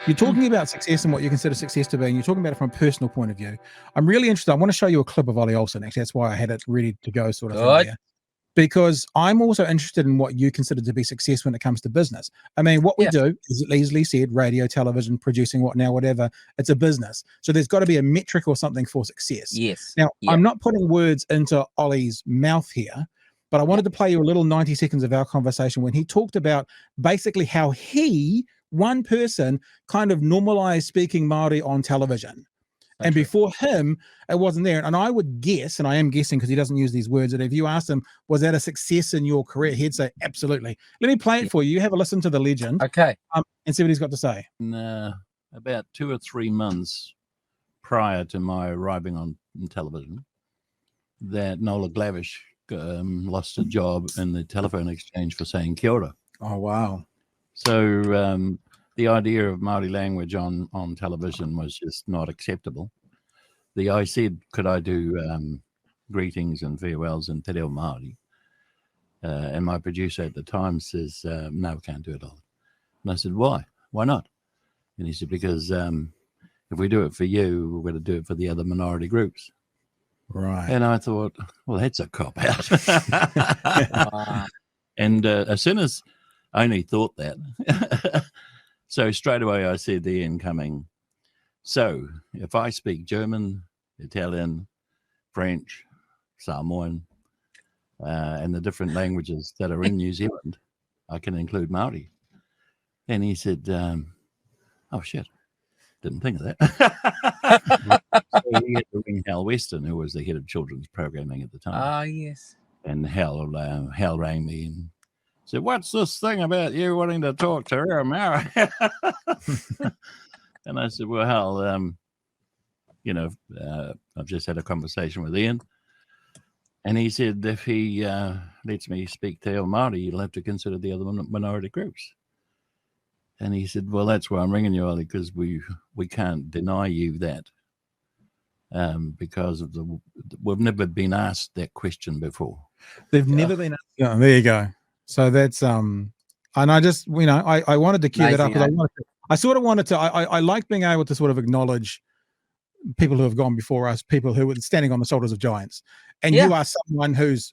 You're talking about success and what you consider success to be, and you're talking about it from a personal point of view. I'm really interested. I want to show you a clip of Ollie Olsen. Actually, that's why I had it ready to go, sort of thing Good. there. Because I'm also interested in what you consider to be success when it comes to business. I mean, what we do is easily said, radio, television, producing, whatever. It's a business. So there's got to be a metric or something for success. Yes. Now, I'm not putting words into Ollie's mouth here, but I wanted to play you a little 90 seconds of our conversation when he talked about basically how he, one person, kind of normalized speaking Māori on television. And before him, it wasn't there. And I would guess, and I am guessing because he doesn't use these words, that if you asked him, was that a success in your career? He'd say, absolutely. Let me play it for you. You have a listen to the legend. Okay. And see what he's got to say. About 2 or 3 months prior to my arriving on television, that Nola Glavish lost a job in the telephone exchange for saying kia ora. Oh, wow. So the idea of Māori language on television was just not acceptable. I said, could I do greetings and farewells in Te Reo Māori? And my producer at the time says, no, we can't do it all. And I said, why? Why not? And he said, because if we do it for you, we're going to do it for the other minority groups. Right. And I thought, well, that's a cop out. And as soon as I only thought that, so straight away I said the incoming. So if I speak German, Italian, French, Samoan, and the different languages that are in New Zealand, I can include Māori. And he said, oh, shit. Didn't think of that. So he had to ring Hal Weston, who was the head of children's programming at the time. Ah, yes. And Hal rang me and said, what's this thing about you wanting to talk to her, Mara? And I said, well, Hal, I've just had a conversation with Ian. And he said, if he lets me speak Te Reo Māori, you'll have to consider the other minority groups. And he said, well, that's why I'm ringing you, Ollie, because we can't deny you that because of we've never been asked that question before. They've never been asked. Oh, there you go. So that's, and I just, I wanted to cue that up because I sort of wanted to, I like being able to sort of acknowledge people who have gone before us, people who were standing on the shoulders of giants. And you are someone who's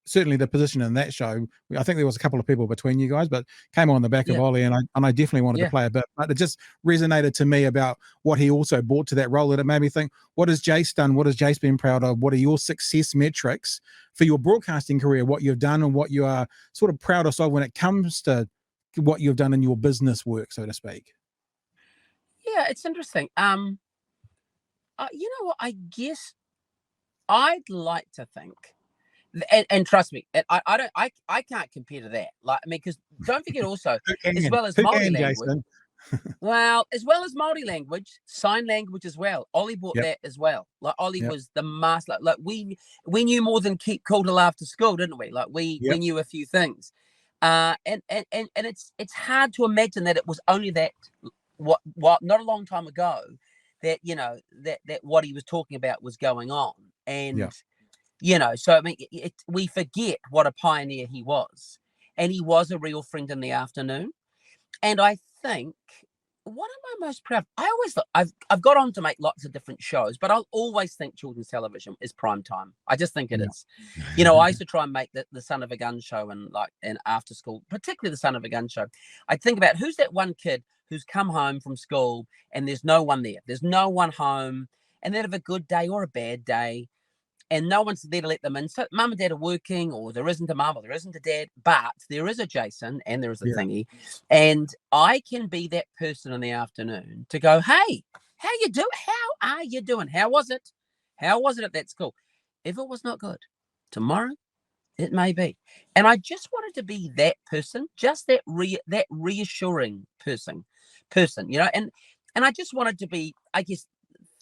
certainly the position in that show. I think there was a couple of people between you guys, but came on the back of Ollie, and I definitely wanted to play a bit. But it just resonated to me about what he also brought to that role, that it made me think, what has Jace done? What has Jace been proud of? What are your success metrics for your broadcasting career, what you've done and what you are sort of proudest of when it comes to what you've done in your business work, so to speak? Yeah, it's interesting. You know what? I guess I'd like to think, and trust me, I can't compare to that. Like, I mean, because don't forget also, as well as Māori language, well, as well as Māori language, sign language as well. Ollie brought that as well. Like, Ollie was the master. Like, we knew more than keep cool till after school, didn't we? Like, we knew a few things. And it's hard to imagine that it was only that what not a long time ago that that what he was talking about was going on. And so I mean, we forget what a pioneer he was, and he was a real friend in the afternoon. And I think, what am I most proud of? I always thought I've got on to make lots of different shows, but I'll always think children's television is prime time. I just think it is. I used to try and make the Son of a Gun show and after school, particularly the Son of a Gun show. I'd think about who's that one kid who's come home from school and there's no one there. There's no one home, and they have a good day or a bad day, and no one's there to let them in. So mum and dad are working, or there isn't a mum or there isn't a dad, but there is a Jason and there is a thingy. And I can be that person in the afternoon to go, hey, how you doing? How are you doing? How was it? How was it at that school? If it was not good, tomorrow it may be. And I just wanted to be that person, just that reassuring person, and I just wanted to be, I guess,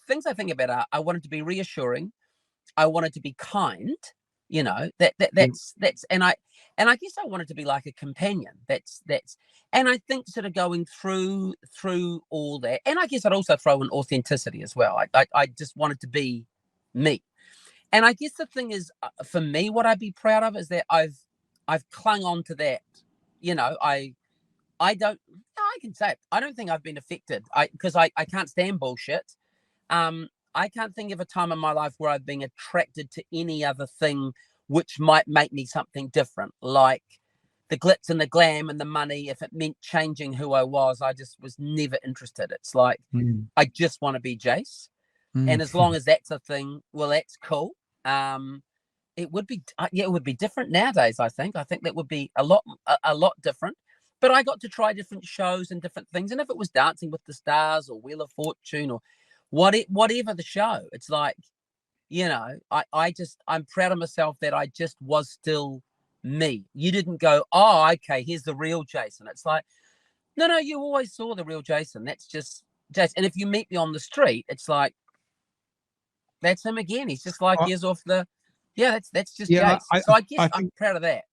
things I think about are, I wanted to be reassuring. I wanted to be kind, that's and I guess I wanted to be like a companion. That's and I think sort of going through all that, and I guess I'd also throw in authenticity as well. I just wanted to be me. And I guess the thing is, for me, what I'd be proud of is that I've clung on to that. I I can say it. I don't think I've been affected. Because I can't stand bullshit. I can't think of a time in my life where I've been attracted to any other thing which might make me something different, like the glitz and the glam and the money. If it meant changing who I was, I just was never interested. It's like, I just want to be Jace. And as long as that's a thing, well, that's cool. It would be, it would be different nowadays. I think that would be a lot different. But I got to try different shows and different things. And if it was Dancing with the Stars or Wheel of Fortune or whatever the show, it's like, you know, I'm proud of myself that I just was still me. You didn't go, oh, okay, here's the real Jason. It's like, no, you always saw the real Jason. That's just Jason. And if you meet me on the street, it's like, that's him again. He's just like, he's off the, that's just Jason. So I guess I'm proud of that.